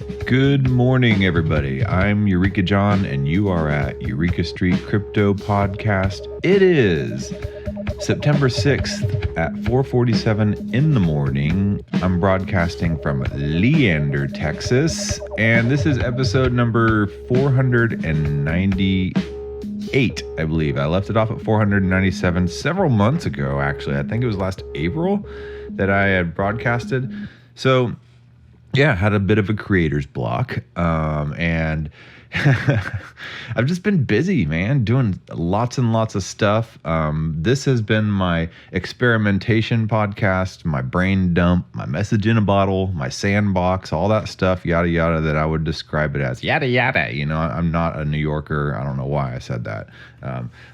Good morning, everybody. I'm Eureka John, and you are at Eureka Street Crypto Podcast. It is September 6th at 4:47 in the morning. I'm broadcasting from Leander, Texas, and this is episode number 498, I believe. I left it off at 497 several months ago, actually. I think it was last April that I had broadcasted. So yeah, had a bit of a creator's block, and I've just been busy, man, doing lots and lots of stuff. This has been my experimentation podcast, my brain dump, my message in a bottle, my sandbox, all that stuff, yada, yada, that I would describe it as yada, yada. You know, I'm not a New Yorker. I don't know why I said that.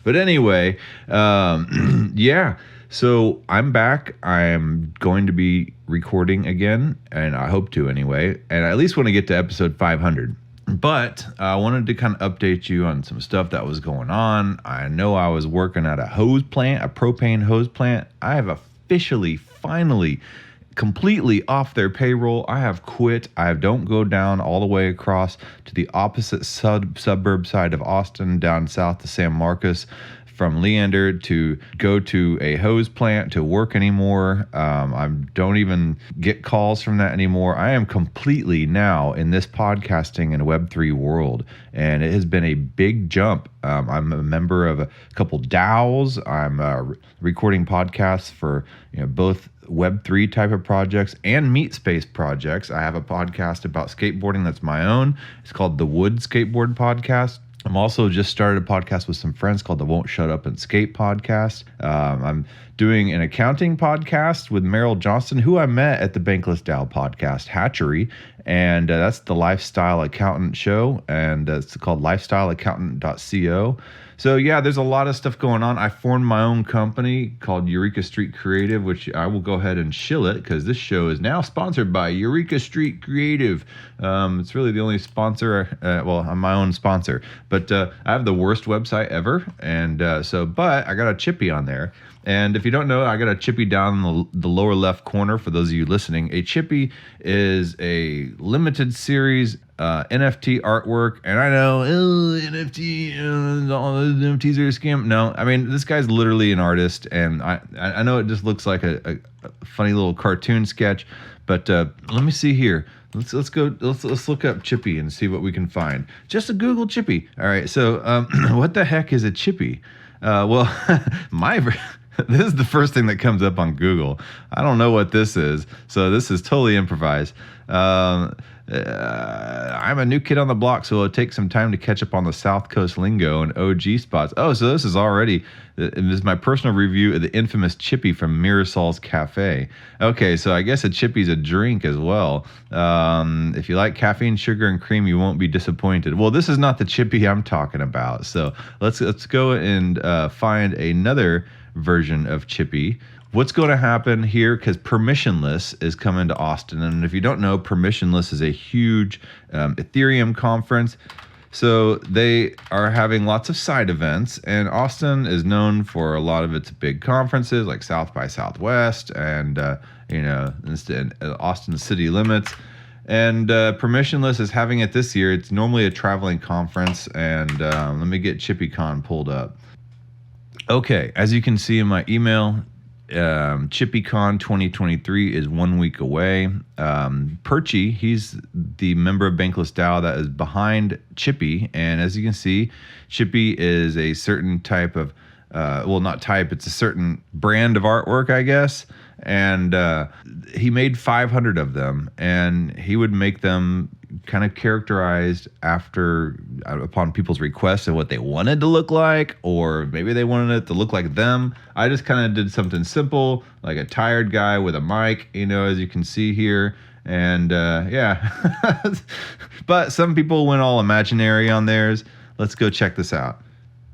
But anyway, yeah. So I'm back. I'm going to be recording again, and I hope to anyway. And I at least want to get to episode 500. But I wanted to kind of update you on some stuff that was going on. I know I was working at a hose plant, a propane hose plant. I have officially, finally, completely off their payroll. I have quit. I don't go down all the way across to the opposite suburb side of Austin, down south to San Marcos, from Leander to go to a hose plant to work anymore. I don't even get calls from that anymore. I am completely now in this podcasting and Web3 world, and it has been a big jump. I'm a member of a couple DAOs. I'm recording podcasts for both Web3 type of projects and meat space projects. I have a podcast about skateboarding that's my own. It's called the Wood Skateboard Podcast. I'm also just started a podcast with some friends called the Won't Shut Up and Skate podcast. I'm doing an accounting podcast with Merrill Johnston, who I met at the Bankless DAO podcast Hatchery. And that's the Lifestyle Accountant show. And it's called lifestyleaccountant.co. So yeah, there's a lot of stuff going on. I formed my own company called Eureka Street Creative, which I will go ahead and shill it because this show is now sponsored by Eureka Street Creative. It's really the only sponsor. Well, I'm my own sponsor, but I have the worst website ever. And but I got a chippy on there. And if you don't know, I got a chippy down in the lower left corner for those of you listening. A chippy is a limited series NFT artwork. And I know, NFT, all those NFTs are a scam. No, I mean, this guy's literally an artist. And I know it just looks like a funny little cartoon sketch. But let me see here. Let's look up chippy and see what we can find. Just a Google chippy. All right. So what the heck is a chippy? Well, this is the first thing that comes up on Google. I don't know what this is, so this is totally improvised. I'm a new kid on the block, so it'll take some time to catch up on the South Coast lingo and OG spots. Oh, so this is my personal review of the infamous chippy from Mirasol's Cafe. Okay, so I guess a chippy's a drink as well. If you like caffeine, sugar, and cream, you won't be disappointed. Well, this is not the chippy I'm talking about. So let's go and find another version of chippy. What's going to happen here, because Permissionless is coming to Austin, and if you don't know, Permissionless is a huge Ethereum conference. So they are having lots of side events, and Austin is known for a lot of its big conferences like South by Southwest and Austin City Limits. And Permissionless is having it this year. It's normally a traveling conference, and let me get ChippyCon pulled up. Okay, as you can see in my email, ChippyCon 2023 is 1 week away. Perchy, he's the member of Bankless DAO that is behind Chippy, and as you can see, Chippy is a certain type of, it's a certain brand of artwork, I guess, and he made 500 of them, and he would make them kind of characterized upon people's requests and what they wanted to look like, or maybe they wanted it to look like them. I just kind of did something simple, like a tired guy with a mic, as you can see here. And yeah, but some people went all imaginary on theirs. Let's go check this out.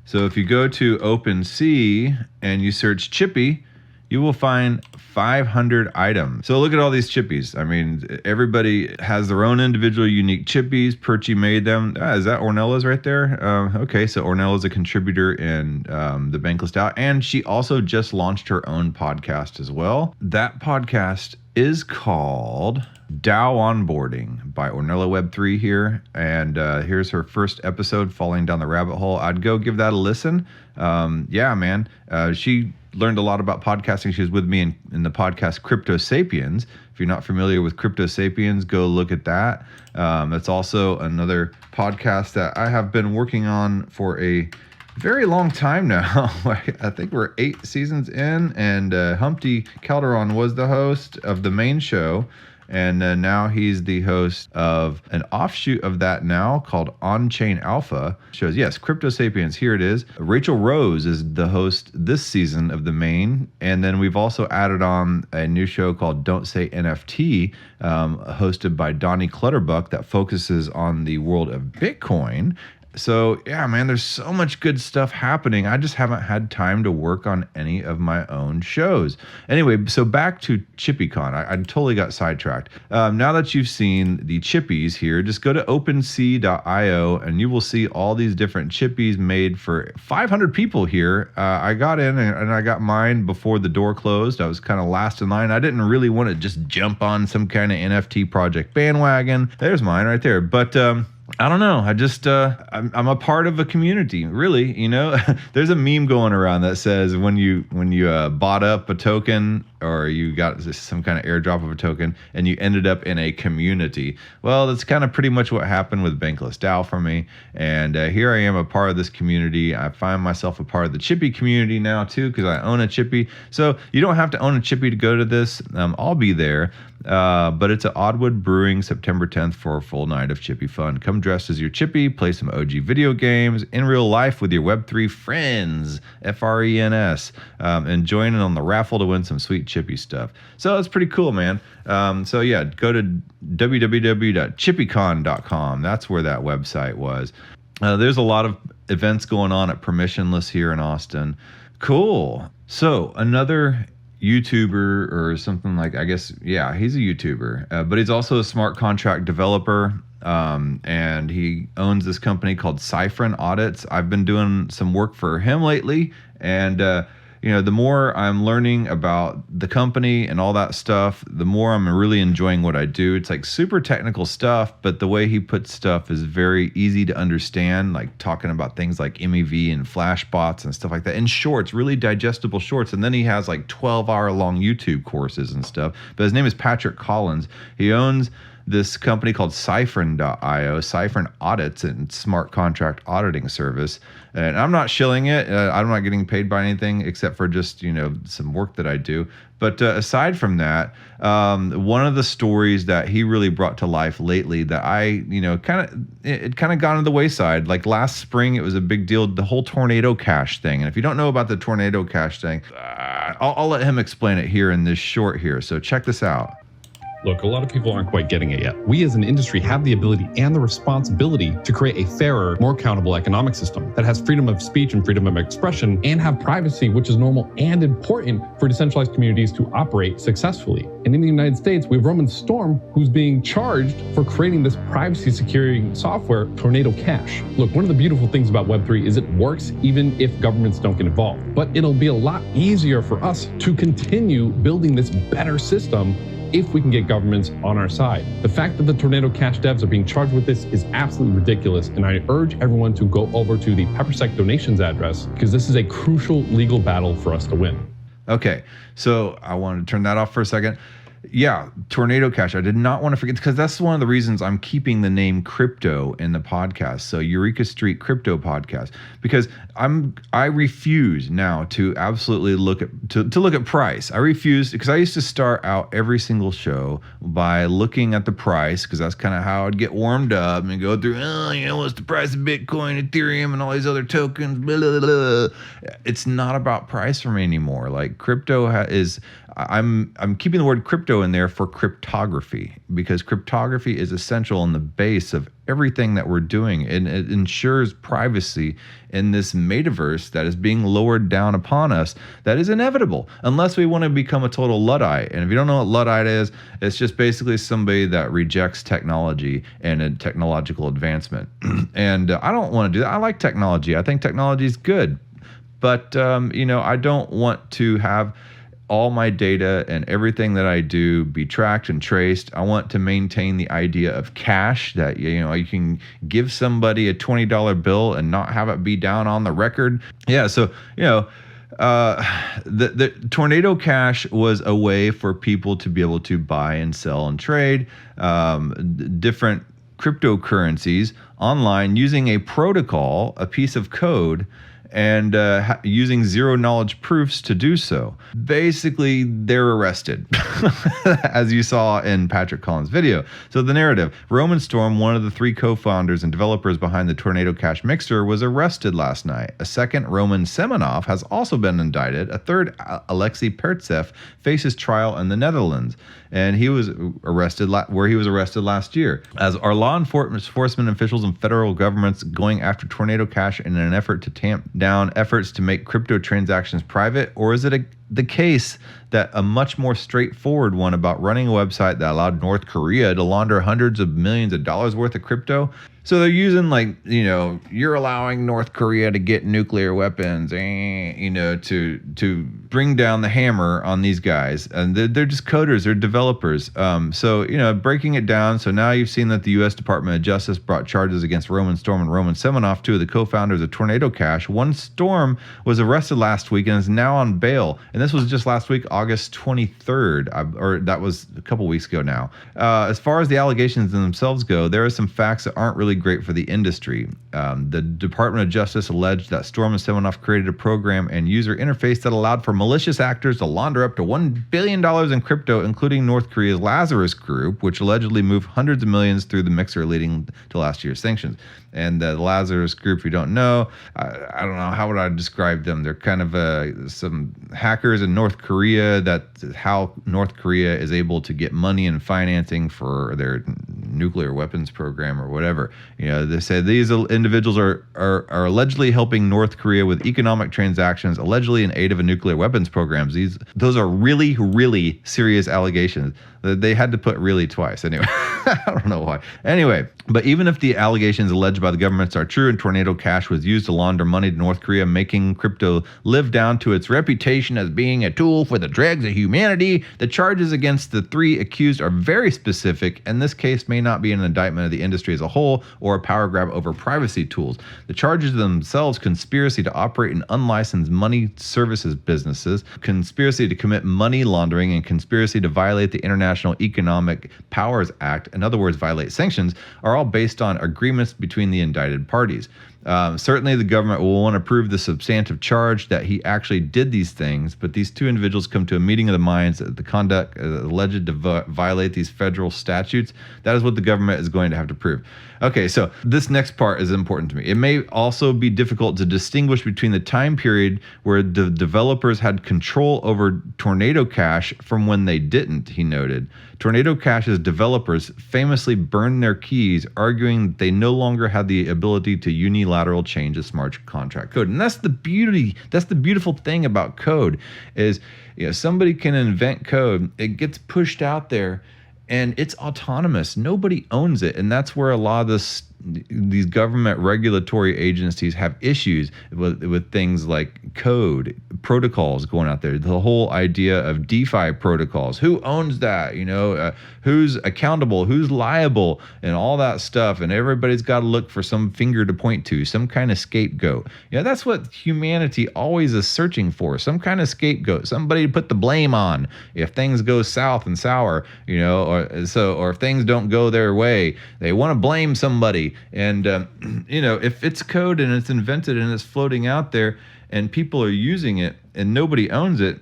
So if you go to OpenSea and you search Chippy, you will find 500 items. So look at all these chippies. I mean, everybody has their own individual unique chippies. Perchy made them. Is that Ornella's right there? Okay, so Ornella's a contributor in the Bankless DAO, and she also just launched her own podcast as well. That podcast is called DAO Onboarding by Ornella Web3 here. And here's her first episode, Falling Down the Rabbit Hole. I'd go give that a listen. Yeah, man. She learned a lot about podcasting. She was with me in the podcast Crypto Sapiens. If you're not familiar with Crypto Sapiens, go look at that. That's also another podcast that I have been working on for a very long time now. I think we're 8 seasons in, and Humpty Calderon was the host of the main show, and now he's the host of an offshoot of that now called On-Chain Alpha. Shows, yes, Crypto Sapiens, here it is. Rachel Rose is the host this season of the main, and then we've also added on a new show called Don't Say NFT, hosted by Donnie Clutterbuck, that focuses on the world of Bitcoin. So, yeah, man, there's so much good stuff happening. I just haven't had time to work on any of my own shows. Anyway, so back to ChippyCon. I totally got sidetracked. Now that you've seen the chippies here, just go to OpenSea.io and you will see all these different chippies made for 500 people here. I got in and I got mine before the door closed. I was kind of last in line. I didn't really want to just jump on some kind of NFT project bandwagon. There's mine right there. But I don't know. I just, I'm a part of a community, really. You know, there's a meme going around that says when you bought up a token, or you got some kind of airdrop of a token and you ended up in a community. Well, that's kind of pretty much what happened with Bankless DAO for me. And here I am, a part of this community. I find myself a part of the Chippy community now too, because I own a Chippy. So you don't have to own a Chippy to go to this. I'll be there. But it's at Oddwood Brewing, September 10th for a full night of Chippy fun. Come dressed as your Chippy, play some OG video games in real life with your Web3 friends, FRENS, and join in on the raffle to win some sweet Chippy stuff. So it's pretty cool, man. So yeah, go to www.chippycon.com. That's where that website was. There's a lot of events going on at Permissionless here in Austin. Cool. So another YouTuber or something, like, I guess, yeah, he's a YouTuber, but he's also a smart contract developer, and he owns this company called Cyphren Audits. I've been doing some work for him lately, and the more I'm learning about the company and all that stuff, the more I'm really enjoying what I do. It's like super technical stuff, but the way he puts stuff is very easy to understand, like talking about things like MEV and Flashbots and stuff like that in shorts, really digestible shorts. And then he has like 12-hour-long YouTube courses and stuff. But his name is Patrick Collins. He owns this company called Cyphren.io, Cyphren Audits and smart contract auditing service. And I'm not shilling it. I'm not getting paid by anything except for just, some work that I do. But aside from that, one of the stories that he really brought to life lately that I, it kind of got on the wayside. Like last spring, it was a big deal, the whole Tornado Cash thing. And if you don't know about the Tornado Cash thing, I'll let him explain it here in this short here. So check this out. Look, a lot of people aren't quite getting it yet. We as an industry have the ability and the responsibility to create a fairer, more accountable economic system that has freedom of speech and freedom of expression and have privacy, which is normal and important for decentralized communities to operate successfully. And in the United States, we have Roman Storm, who's being charged for creating this privacy securing software, Tornado Cash. Look, one of the beautiful things about Web3 is it works even if governments don't get involved. But it'll be a lot easier for us to continue building this better system if we can get governments on our side. The fact that the Tornado Cash devs are being charged with this is absolutely ridiculous, and I urge everyone to go over to the PepperSec donations address, because this is a crucial legal battle for us to win. Okay, so I wanted to turn that off for a second. Yeah, Tornado Cash. I did not want to forget, because that's one of the reasons I'm keeping the name crypto in the podcast. So Eureka Street Crypto Podcast, because I refuse now to absolutely look at price. I refuse, because I used to start out every single show by looking at the price, because that's kind of how I'd get warmed up and go through, what's the price of Bitcoin, Ethereum, and all these other tokens, blah, blah, blah. It's not about price for me anymore. Like crypto is, I'm keeping the word crypto in there for cryptography, because cryptography is essential in the base of everything that we're doing, and it ensures privacy in this metaverse that is being lowered down upon us. That is inevitable unless we want to become a total Luddite. And if you don't know what Luddite is, it's just basically somebody that rejects technology and a technological advancement. And I don't want to do that. I like technology. I think technology is good, but I don't want to have all my data and everything that I do be tracked and traced. I want to maintain the idea of cash, that you can give somebody a $20 bill and not have it be down on the record. Yeah, so the Tornado Cash was a way for people to be able to buy and sell and trade different cryptocurrencies online using a protocol, a piece of code, and using zero knowledge proofs to do so. Basically, they're arrested, as you saw in Patrick Collins' video. So the narrative: Roman Storm, one of the 3 co-founders and developers behind the Tornado Cash mixer, was arrested last night. A second, Roman Semenov, has also been indicted. A third, Alexei Pertsev, faces trial in the Netherlands, and he was arrested where he was arrested last year. As are law enforcement officials and federal governments going after Tornado Cash in an effort to tamp down efforts to make crypto transactions private, or is it the case that a much more straightforward one about running a website that allowed North Korea to launder hundreds of millions of dollars worth of crypto? So they're using you're allowing North Korea to get nuclear weapons, to bring down the hammer on these guys. And they're just coders, they're developers. Breaking it down. So now you've seen that the U.S. Department of Justice brought charges against Roman Storm and Roman Semenov, 2 of the co-founders of Tornado Cash. One, Storm, was arrested last week and is now on bail. And this was just last week, August 23rd, or that was a couple weeks ago now. As far as the allegations themselves go, there are some facts that aren't really great for the industry. The Department of Justice alleged that Storm and Semenov created a program and user interface that allowed for malicious actors to launder up to $1 billion in crypto, including North Korea's Lazarus Group, which allegedly moved hundreds of millions through the mixer, leading to last year's sanctions. And the Lazarus Group, if you don't know, I don't know, how would I describe them? They're kind of some hackers in North Korea. That's how North Korea is able to get money and financing for their nuclear weapons program or whatever. They say these individuals are allegedly helping North Korea with economic transactions, allegedly in aid of a nuclear weapons programs. Those are really, really serious allegations. They had to put really twice. Anyway, I don't know why. Anyway, but even if the allegations alleged by the governments are true and Tornado Cash was used to launder money to North Korea, making crypto live down to its reputation as being a tool for the dregs of humanity, the charges against the 3 accused are very specific, and this case may not be an indictment of the industry as a whole or a power grab over privacy tools. The charges themselves: conspiracy to operate in unlicensed money services businesses, conspiracy to commit money laundering, and conspiracy to violate the International Economic Powers Act, in other words, violate sanctions, are all based on agreements between the indicted parties. Certainly the government will want to prove the substantive charge that he actually did these things, but these 2 individuals come to a meeting of the minds that the conduct alleged to violate these federal statutes. That is what the government is going to have to prove. Okay, so this next part is important to me. It may also be difficult to distinguish between the time period where the developers had control over Tornado Cash from when they didn't, he noted. Tornado Cash's developers famously burned their keys, arguing that they no longer had the ability to unilateral change a smart contract code. And that's the beautiful thing about code is, somebody can invent code, it gets pushed out there, and it's autonomous. Nobody owns it. And that's where a lot of these government regulatory agencies have issues with things like code, protocols going out there. The whole idea of DeFi protocols. Who owns that? Who's accountable? Who's liable? And all that stuff. And everybody's got to look for some finger to point to, some kind of scapegoat. That's what humanity always is searching for, some kind of scapegoat, somebody to put the blame on if things go south and sour, or if things don't go their way. They want to blame somebody. And, if it's code and it's invented and it's floating out there and people are using it and nobody owns it,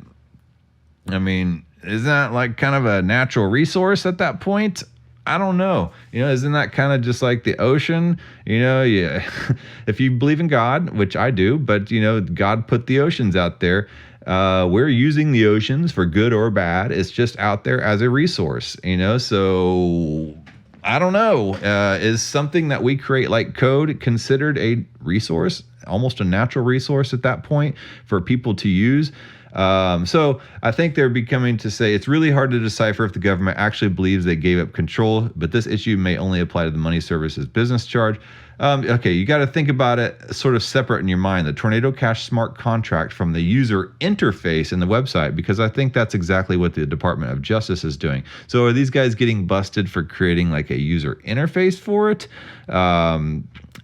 isn't that like kind of a natural resource at that point? I don't know. Isn't that kind of just like the ocean? If you believe in God, which I do, but, God put the oceans out there. We're using the oceans for good or bad. It's just out there as a resource, so I don't know. Is something that we create like code considered a resource, almost a natural resource at that point for people to use? So I think they're becoming to say it's really hard to decipher if the government actually believes they gave up control, but this issue may only apply to the money services business charge. Okay, you got to think about it sort of separate in your mind, the Tornado Cash smart contract from the user interface in the website, because I think that's exactly what the Department of Justice is doing. So are these guys getting busted for creating like a user interface for it?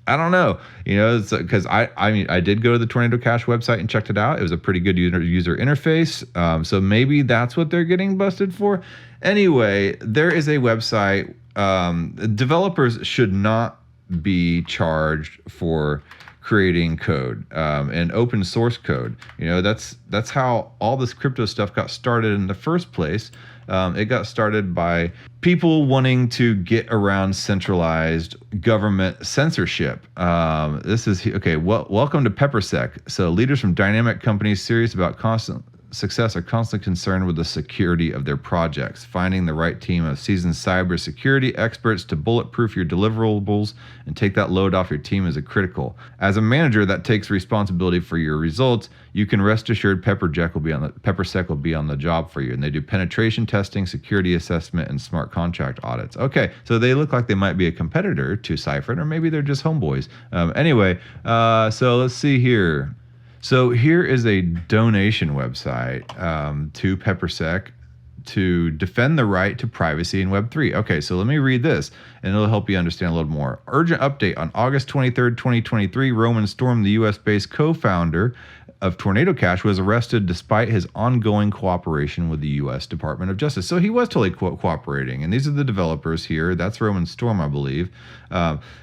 I don't know, because I did go to the Tornado Cash website and checked it out. It was a pretty good user interface. So maybe that's what they're getting busted for. Anyway, there is a website. Developers should not be charged for creating code and open source code. That's how all this crypto stuff got started in the first place. It got started by people wanting to get around centralized government censorship. Welcome to PepperSec. So leaders from dynamic companies serious about constant success are constantly concerned with the security of their projects. Finding the right team of seasoned cybersecurity experts to bulletproof your deliverables and take that load off your team is critical. As a manager that takes responsibility for your results, you can rest assured PepperSec will be on the job for you. And they do penetration testing, security assessment, and smart contract audits. Okay, so they look like they might be a competitor to Cypher, or maybe they're just homeboys. So let's see here. So here is a donation website to PepperSec to defend the right to privacy in Web3. Okay, so let me read this, and it'll help you understand a little more. Urgent update. On August 23rd, 2023, Roman Storm, the US-based co-founder of Tornado Cash, was arrested despite his ongoing cooperation with the U.S. Department of Justice. So he was totally cooperating. And these are the developers here. That's Roman Storm, I believe.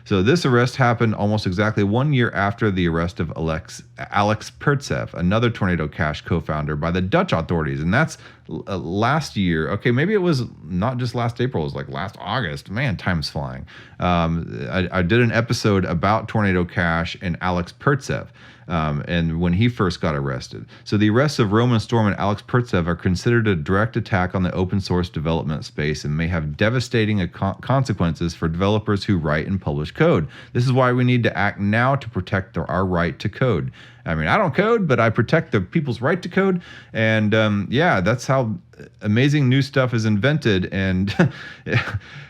So this arrest happened almost exactly 1 year after the arrest of Alex Pertsev, another Tornado Cash co-founder, by the Dutch authorities. And that's last year. Okay, maybe it was not just last April. It was like last August. Man, time's flying. I did an episode about Tornado Cash and Alex Pertsev. And when he first got arrested. So the arrests of Roman Storm and Alex Pertsev are considered a direct attack on the open source development space and may have devastating consequences for developers who write and publish code. This is why we need to act now to protect our right to code. I mean, I don't code, but I protect the people's right to code. And that's how amazing new stuff is invented. And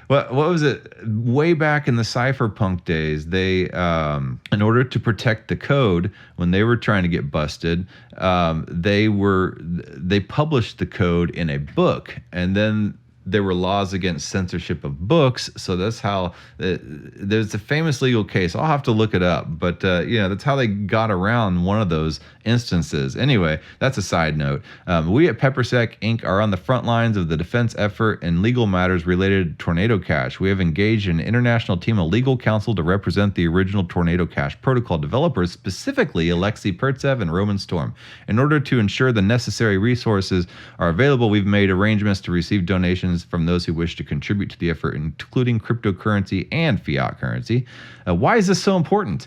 what was it? Way back in the cypherpunk days, they, in order to protect the code, when they were trying to get busted, they published the code in a book, and then there were laws against censorship of books. So that's how there's a famous legal case. I'll have to look it up, but that's how they got around one of those instances. Anyway, that's a side note. We at PepperSec Inc. are on the front lines of the defense effort in legal matters related to Tornado Cash. We have engaged an international team of legal counsel to represent the original Tornado Cash protocol developers, specifically Alexei Pertsev and Roman Storm. In order to ensure the necessary resources are available, we've made arrangements to receive donations from those who wish to contribute to the effort, including cryptocurrency and fiat currency. Why is this so important?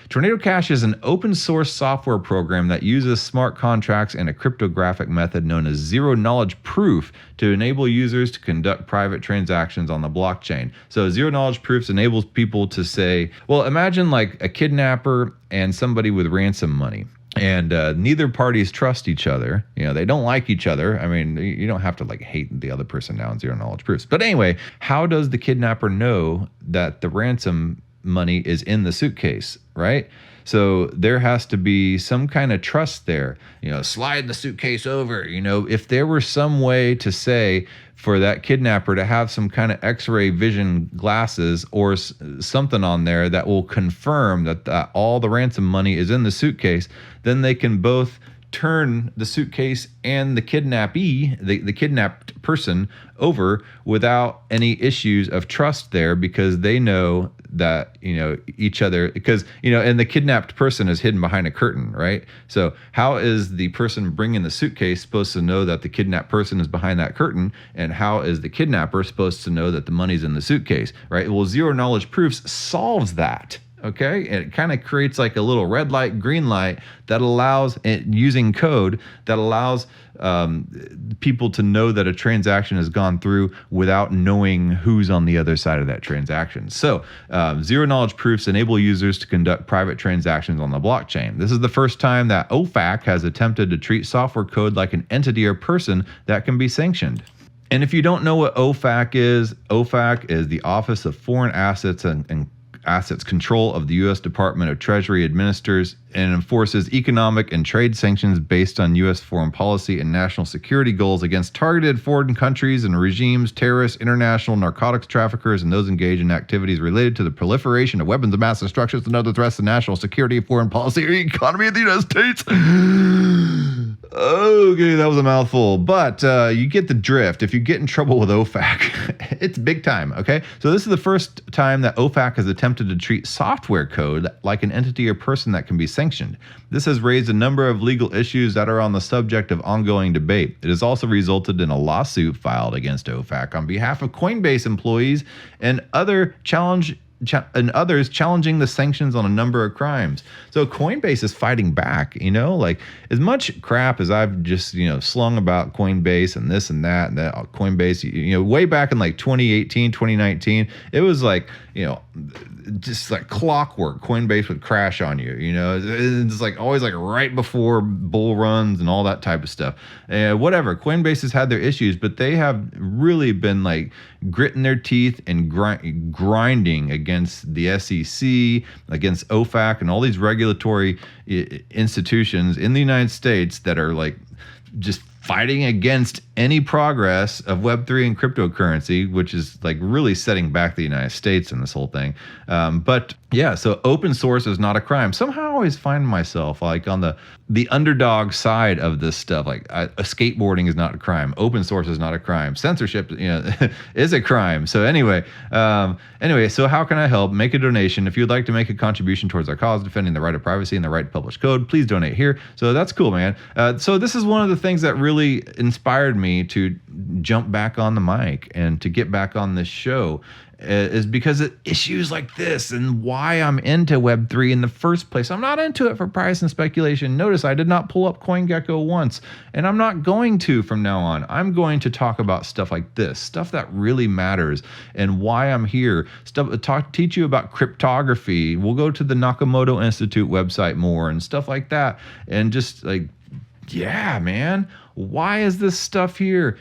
Tornado Cash is an open source software program that uses smart contracts and a cryptographic method known as zero-knowledge proof to enable users to conduct private transactions on the blockchain. So zero-knowledge proofs enables people to say, well, imagine like a kidnapper and somebody with ransom money. And neither parties trust each other. They don't like each other. I mean, you don't have to like hate the other person now in zero-knowledge proofs. But anyway, how does the kidnapper know that the ransom money is in the suitcase, right? So there has to be some kind of trust there. Slide the suitcase over. If there were some way to say for that kidnapper to have some kind of X-ray vision glasses or something on there that will confirm that all the ransom money is in the suitcase, then they can both turn the suitcase and the kidnappee, the kidnapped person, over without any issues of trust there, because they know that each other, because and the kidnapped person is hidden behind a curtain, right? So how is the person bringing the suitcase supposed to know that the kidnapped person is behind that curtain, and how is the kidnapper supposed to know that the money's in the suitcase, right? Well, zero knowledge proofs solves that. Okay, and it kind of creates like a little red light, green light that allows, using code, that allows people to know that a transaction has gone through without knowing who's on the other side of that transaction. So zero knowledge proofs enable users to conduct private transactions on the blockchain. This is the first time that OFAC has attempted to treat software code like an entity or person that can be sanctioned. And if you don't know what OFAC is the Office of Foreign Assets and assets control of the U.S. Department of Treasury administers and enforces economic and trade sanctions based on U.S. foreign policy and national security goals against targeted foreign countries and regimes, terrorists, international narcotics traffickers, and those engaged in activities related to the proliferation of weapons of mass destruction and other threats to national security, foreign policy, or economy of the United States. Okay, that was a mouthful, but you get the drift. If you get in trouble with OFAC, it's big time, okay? So this is the first time that OFAC has attempted to treat software code like an entity or person that can be sanctioned. This has raised a number of legal issues that are on the subject of ongoing debate. It has also resulted in a lawsuit filed against OFAC on behalf of Coinbase employees and others challenging the sanctions on a number of crimes. So Coinbase is fighting back, like as much crap as I've just, slung about Coinbase and this and that Coinbase, way back in like 2018, 2019, it was like, just like clockwork. Coinbase would crash on you, it's like always like right before bull runs and all that type of stuff. Whatever. Coinbase has had their issues, but they have really been like gritting their teeth and grinding against the SEC, against OFAC, and all these regulatory institutions in the United States that are like just fighting against any progress of Web3 and cryptocurrency, which is like really setting back the United States in this whole thing. But yeah, so open source is not a crime. Somehow I always find myself like on the underdog side of this stuff. Like skateboarding is not a crime. Open source is not a crime. Censorship, is a crime. So anyway, so how can I help? Make a donation. If you'd like to make a contribution towards our cause, defending the right of privacy and the right to publish code, please donate here. So that's cool, man. So this is one of the things that really inspired me to jump back on the mic and to get back on this show, is because of issues like this and why I'm into Web3 in the first place. I'm not into it for price and speculation. Notice I did not pull up CoinGecko once, and I'm not going to from now on. I'm going to talk about stuff like this, stuff that really matters and why I'm here. Teach you about cryptography. We'll go to the Nakamoto Institute website more and stuff like that. And just like, yeah, man, why is this stuff here?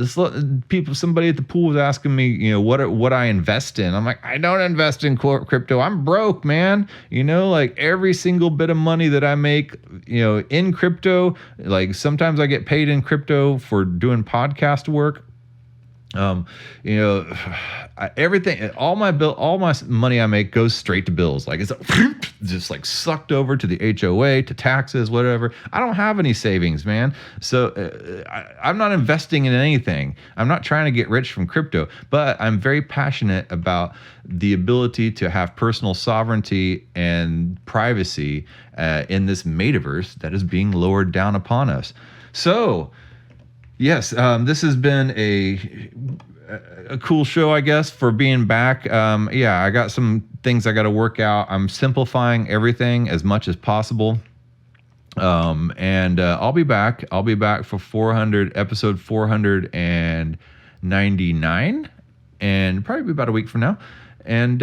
Somebody at the pool was asking me, what I invest in. I'm like, I don't invest in crypto. I'm broke, man. Like every single bit of money that I make, in crypto, like sometimes I get paid in crypto for doing podcast work. Everything, all my money I make goes straight to bills. Like it's just like sucked over to the HOA, to taxes, whatever. I don't have any savings, man. So I'm not investing in anything. I'm not trying to get rich from crypto, but I'm very passionate about the ability to have personal sovereignty and privacy in this metaverse that is being lowered down upon us. So yes, this has been a cool show, I guess, for being back. I got some things I got to work out. I'm simplifying everything as much as possible. And I'll be back. I'll be back for episode 499, and probably be about a week from now. And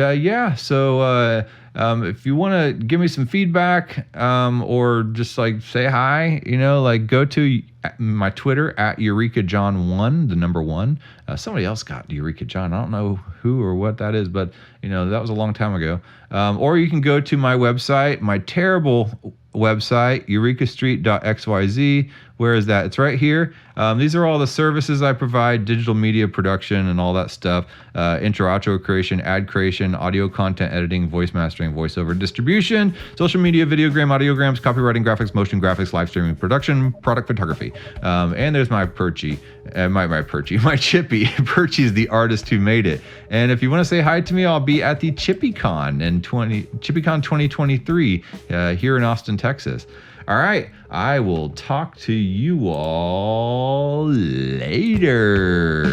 so if you want to give me some feedback or just like say hi, like go to my Twitter at EurekaJohn1, the number 1. Somebody else got Eureka John. I don't know who or what that is, but that was a long time ago. Or you can go to my website, my terrible website, eurekastreet.xyz. Where is that? It's right here. These are all the services I provide: digital media production and all that stuff, intro, outro creation, ad creation, audio content editing, voice mastering, voiceover distribution, social media, videogram, audiograms, copywriting, graphics, motion graphics, live streaming production, product photography. And there's my Perchy, my Chippy. Perchy is the artist who made it. And if you want to say hi to me, I'll be at the ChippyCon ChippyCon 2023 here in Austin, Texas. All right, I will talk to you all later.